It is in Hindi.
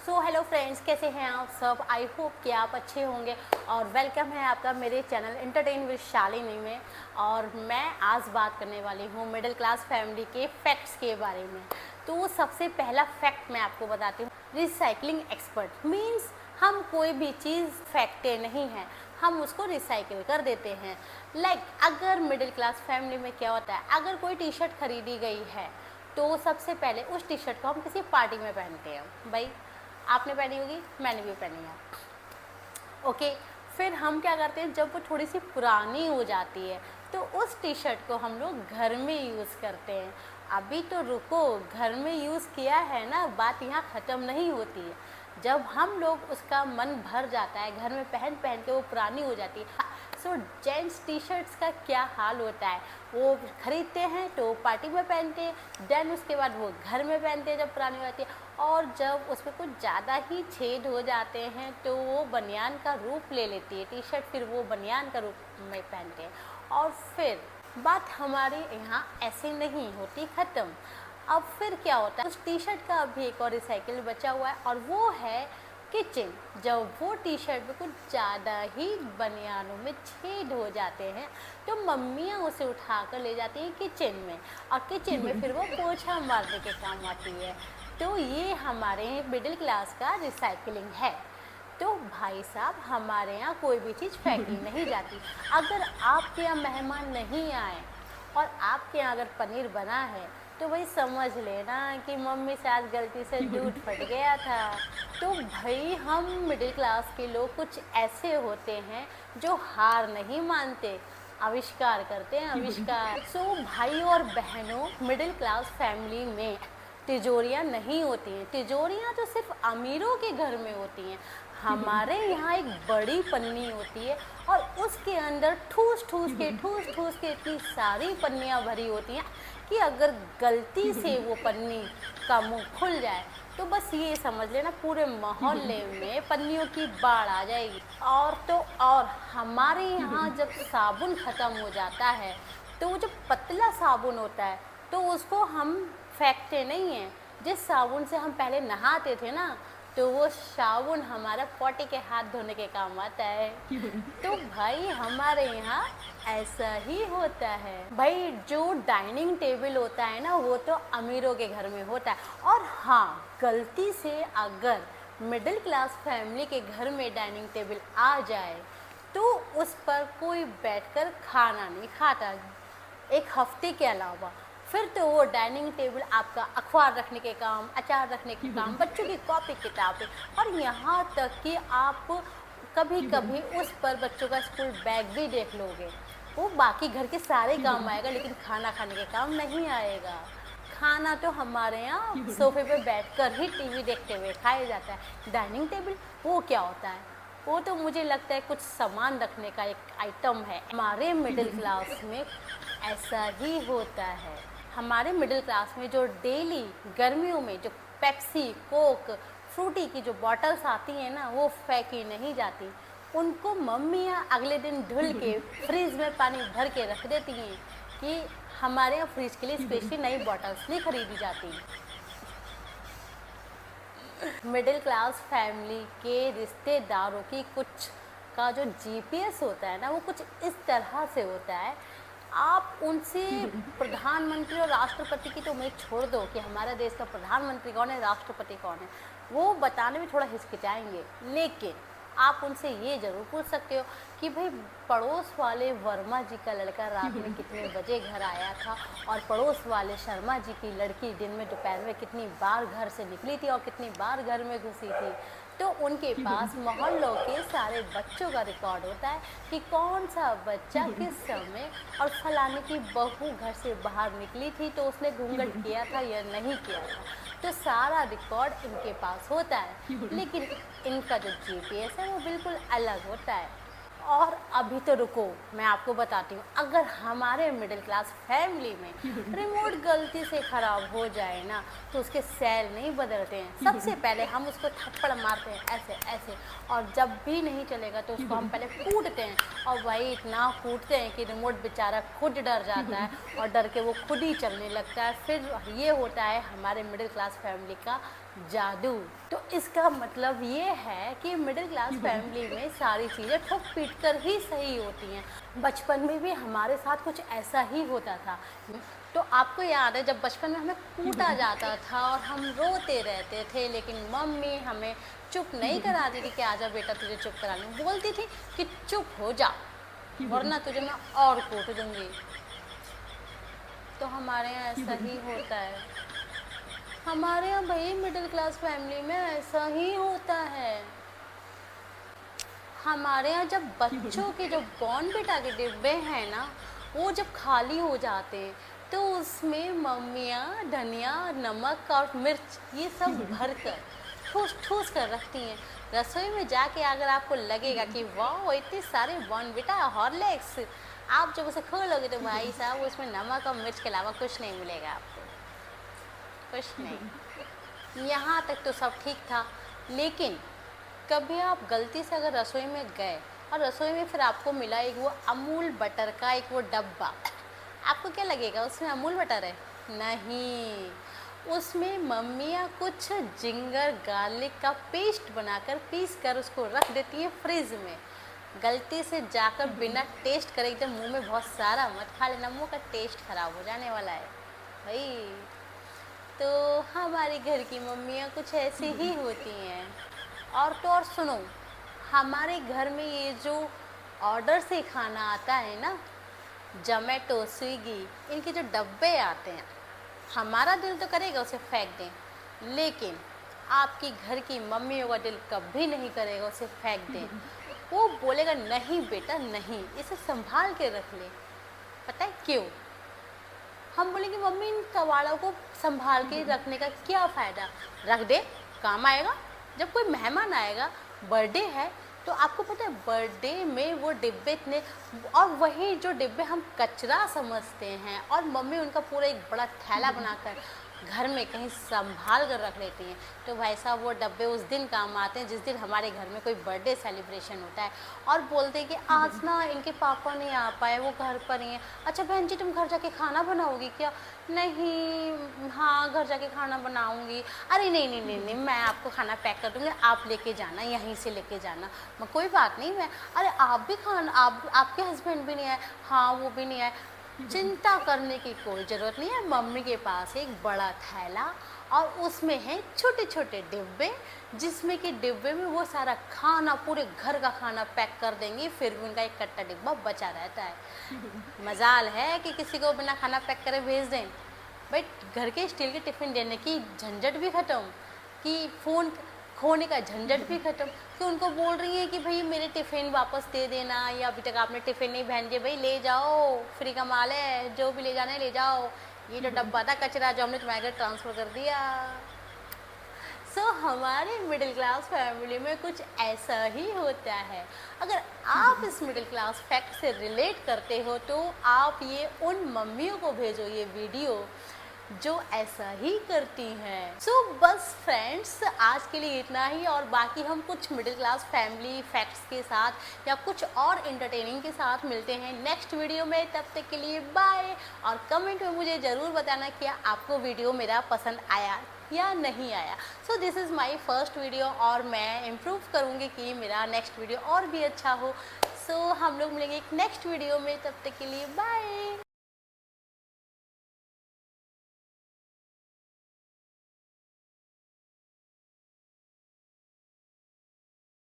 सो हेलो फ्रेंड्स, कैसे हैं आप सब। आई होप कि आप अच्छे होंगे और वेलकम है आपका मेरे चैनल एंटरटेन विद शालिनी में। और मैं आज बात करने वाली हूँ मिडिल क्लास फैमिली के फैक्ट्स के बारे में। तो सबसे पहला फैक्ट मैं आपको बताती हूँ। रिसाइकलिंग एक्सपर्ट मीन्स हम कोई भी चीज़ फेंकते नहीं हैं, हम उसको रिसाइकिल कर देते हैं। अगर मिडिल क्लास फैमिली में क्या होता है, अगर कोई टी शर्ट खरीदी गई है तो सबसे पहले उस टी शर्ट को हम किसी पार्टी में पहनते हैं। भाई आपने पहनी होगी, मैंने भी पहनी है। ओके, फिर हम क्या करते हैं, जब वो थोड़ी सी पुरानी हो जाती है तो उस टी शर्ट को हम लोग घर में यूज़ करते हैं। अभी तो रुको, घर में यूज़ किया है ना, बात यहाँ ख़त्म नहीं होती है। जब हम लोग उसका मन भर जाता है, घर में पहन पहन के वो पुरानी हो जाती है। सो जेंट्स टी शर्ट्स का क्या हाल होता है, वो खरीदते हैं तो पार्टी में पहनते हैं, देन उसके बाद वो घर में पहनते हैं जब पुरानी हो जाती है। और जब उसमें कुछ ज़्यादा ही छेद हो जाते हैं तो वो बनियान का रूप ले लेती है टी शर्ट, फिर वो बनियान का रूप में पहनते हैं। और फिर बात हमारे यहाँ ऐसे नहीं होती ख़त्म। अब फिर क्या होता है, उस टी शर्ट का अभी एक और रिसाइकिल बचा हुआ है और वो है किचन। जब वो टी शर्ट में कुछ ज़्यादा ही बनियानों में छेद हो जाते हैं तो मम्मियाँ उसे उठा कर ले जाती हैं किचन में, और किचन में फिर वो पोछा मारने के काम आती है। तो ये हमारे मिडिल क्लास का रिसाइकिलिंग है। तो भाई साहब, हमारे यहाँ कोई भी चीज़ फेंकी नहीं जाती। अगर आपके यहाँ मेहमान नहीं आए और आपके यहाँ अगर पनीर बना है तो भाई समझ लेना कि मम्मी से आज गलती से दूध फट गया था। तो भाई हम मिडिल क्लास के लोग कुछ ऐसे होते हैं जो हार नहीं मानते, आविष्कार करते हैं, आविष्कार। सो भाई और बहनों, मिडिल क्लास फैमिली में तिजोरियाँ नहीं होती हैं। तिजोरियाँ तो सिर्फ अमीरों के घर में होती हैं। हमारे यहाँ एक बड़ी पन्नी होती है और उसके अंदर ठूस ठूस के इतनी सारी पन्नियाँ भरी होती हैं कि अगर गलती से वो पन्नी का मुंह खुल जाए तो बस ये समझ लेना पूरे मोहल्ले में पन्नियों की बाढ़ आ जाएगी। और तो और हमारे यहाँ जब साबुन ख़त्म हो जाता है तो वो जो पतला साबुन होता है तो उसको हम फेंकते नहीं हैं। जिस साबुन से हम पहले नहाते थे ना, तो वो साबुन हमारा पोटी के हाथ धोने के काम आता है। तो भाई हमारे यहाँ ऐसा ही होता है। भाई जो डाइनिंग टेबल होता है ना, वो तो अमीरों के घर में होता है। और हाँ, गलती से अगर मिडिल क्लास फैमिली के घर में डाइनिंग टेबल आ जाए तो उस पर कोई बैठकर खाना नहीं खाता एक हफ्ते के अलावा। फिर तो वो डाइनिंग टेबल आपका अखबार रखने के काम, अचार रखने के काम, बच्चों की कॉपी किताबें, और यहाँ तक कि आप कभी कभी उस पर बच्चों का स्कूल बैग भी देख लोगे। वो बाकी घर के सारे काम आएगा लेकिन खाना खाने के काम नहीं आएगा। खाना तो हमारे यहाँ सोफे पे बैठकर ही टीवी देखते हुए खाया जाता है। डाइनिंग टेबल वो क्या होता है, वो तो मुझे लगता है कुछ सामान रखने का एक आइटम है। हमारे मिडिल क्लास में ऐसा ही होता है। हमारे मिडिल क्लास में जो डेली गर्मियों में जो पेप्सी, कोक, फ्रूटी की जो बॉटल्स आती हैं ना, वो फेंकी नहीं जाती। उनको मम्मियाँ अगले दिन धुल के फ्रिज में पानी भर के रख देती हैं कि हमारे यहाँ फ्रिज के लिए स्पेशली नई बॉटल्स नहीं खरीदी जाती। मिडिल क्लास फैमिली के रिश्तेदारों की कुछ का जो जीपीएस होता है ना, वो कुछ इस तरह से होता है। आप उनसे प्रधानमंत्री और राष्ट्रपति की तो उम्मीद छोड़ दो कि हमारे देश का प्रधानमंत्री कौन है, राष्ट्रपति कौन है, वो बताने में थोड़ा हिचकिचाएंगे। लेकिन आप उनसे ये ज़रूर पूछ सकते हो कि भाई पड़ोस वाले वर्मा जी का लड़का रात में कितने बजे घर आया था, और पड़ोस वाले शर्मा जी की लड़की दिन में दोपहर में कितनी बार घर से निकली थी और कितनी बार घर में घुसी थी। तो उनके पास मोहल्लों के सारे बच्चों का रिकॉर्ड होता है कि कौन सा बच्चा किस समय, और फलाने की बहू घर से बाहर निकली थी तो उसने घूंघट किया था या नहीं किया था। तो सारा रिकॉर्ड इनके पास होता है। लेकिन इनका जो जीपीएस है वो बिल्कुल अलग होता है। और अभी तो रुको, मैं आपको बताती हूँ, अगर हमारे मिडिल क्लास फैमिली में रिमोट गलती से ख़राब हो जाए ना तो उसके सेल नहीं बदलते हैं। सबसे पहले हम उसको थप्पड़ मारते हैं ऐसे ऐसे, और जब भी नहीं चलेगा तो उसको हम पहले कूटते हैं, और वही इतना कूटते हैं कि रिमोट बेचारा खुद डर जाता है और डर के वो खुद ही चलने लगता है। फिर ये होता है हमारे मिडिल क्लास फैमिली का जादू। तो इसका मतलब ये है कि मिडिल क्लास फैमिली में सारी चीज़ें ठोक पीट कर ही सही होती हैं। बचपन में भी हमारे साथ कुछ ऐसा ही होता था। तो आपको याद है जब बचपन में हमें कूटा जाता था और हम रोते रहते थे, लेकिन मम्मी हमें चुप नहीं कराती थी कि आजा बेटा तुझे चुप करा लूँ, बोलती थी कि चुप हो जा वरना तुझे मैं और कूट दूँगी। तो हमारे यहाँ ऐसा ही होता है, हमारे यहाँ भाई मिडिल क्लास फैमिली में ऐसा ही होता है। हमारे यहाँ जब बच्चों के जो बॉर्नविटा के डिब्बे हैं ना, वो जब खाली हो जाते हैं तो उसमें मम्मियाँ धनिया, नमक और मिर्च ये सब भर कर ठूस ठूस कर रखती हैं। रसोई में जाके अगर आपको लगेगा कि वाह इतने सारे बॉर्नविटा हॉर्लिक्स, आप जब उसे खोलोगे तो भाई साहब उसमें नमक और मिर्च के अलावा कुछ नहीं मिलेगा आपको, कुछ नहीं। यहाँ तक तो सब ठीक था, लेकिन कभी आप गलती से अगर रसोई में गए और रसोई में फिर आपको मिला एक वो अमूल बटर का एक वो डब्बा, आपको क्या लगेगा उसमें अमूल बटर है? नहीं, उसमें मम्मियाँ कुछ जिंगर गार्लिक का पेस्ट बनाकर पीस कर उसको रख देती है फ्रिज में। गलती से जाकर बिना टेस्ट करे एकदम मुंह में बहुत सारा मत खा लेना, मुंह का टेस्ट खराब हो जाने वाला है भाई। तो हमारे घर की मम्मियाँ कुछ ऐसी ही होती हैं। और तो और सुनो, हमारे घर में ये जो ऑर्डर से खाना आता है ना, जोमेटो, स्विगी, इनके जो डब्बे आते हैं, हमारा दिल तो करेगा उसे फेंक दें, लेकिन आपकी घर की मम्मियों का दिल कभी नहीं करेगा उसे फेंक दें। वो बोलेगा नहीं बेटा नहीं, इसे संभाल के रख ले। पता है क्यों? हम बोलेंगे मम्मी इन कबाड़ों को संभाल के रखने का क्या फ़ायदा, रख दे काम आएगा। जब कोई मेहमान आएगा, बर्थडे है, तो आपको पता है बर्थडे में वो डिब्बे इतने, और वही जो डिब्बे हम कचरा समझते हैं और मम्मी उनका पूरा एक बड़ा थैला बनाकर घर में कहीं संभाल कर रख लेती हैं। तो भाई साहब वो डब्बे उस दिन काम आते हैं जिस दिन हमारे घर में कोई बर्थडे सेलिब्रेशन होता है, और बोलते हैं कि आज ना इनके पापा नहीं आ पाए, वो घर पर ही हैं। अच्छा बहन जी तुम घर जाके खाना बनाओगी क्या? नहीं, हाँ घर जाके खाना बनाऊंगी। अरे नहीं नहीं नहीं नहीं, मैं आपको खाना पैक कर दूँगी, आप लेके जाना, यहीं से लेके जाना। मैं कोई बात नहीं, मैं, अरे आप भी खाना, आपके हस्बैंड भी नहीं आए? हाँ वो भी नहीं आए। चिंता करने की कोई ज़रूरत नहीं है, मम्मी के पास एक बड़ा थैला और उसमें है छोटे छोटे डिब्बे, जिसमें कि डिब्बे में वो सारा खाना, पूरे घर का खाना पैक कर देंगी, फिर भी उनका एक कट्टा डिब्बा बचा रहता है। मजाल है कि किसी को बिना खाना पैक करे भेज दें। भाई घर के स्टील के टिफ़िन देने की झंझट भी ख़त्म, कि फ़ोन खोने का झंझट भी ख़त्म, कि उनको बोल रही है कि भाई मेरे टिफ़िन वापस दे देना, या अभी तक आपने टिफ़िन नहीं पहन दिए, भाई ले जाओ, फ्री का माल है, जो भी ले जाना है ले जाओ, ये जो डब्बा था कचरा जो हमने तुम्हारे घर ट्रांसफ़र कर दिया। सो हमारे मिडिल क्लास फैमिली में कुछ ऐसा ही होता है। अगर आप इस मिडिल क्लास फैक्ट से रिलेट करते हो तो आप ये उन मम्मियों को भेजो ये वीडियो जो ऐसा ही करती हैं। सो बस फ्रेंड्स, आज के लिए इतना ही, और बाकी हम कुछ मिडिल क्लास फैमिली फैक्ट्स के साथ या कुछ और इंटरटेनिंग के साथ मिलते हैं नेक्स्ट वीडियो में। तब तक के लिए बाय, और कमेंट में मुझे ज़रूर बताना कि आपको वीडियो मेरा पसंद आया या नहीं आया। So this is my first video, और मैं इम्प्रूव करूँगी कि मेरा नेक्स्ट वीडियो और भी अच्छा हो। सो हम लोग मिलेंगे एक नेक्स्ट वीडियो में, तब तक के लिए बाय।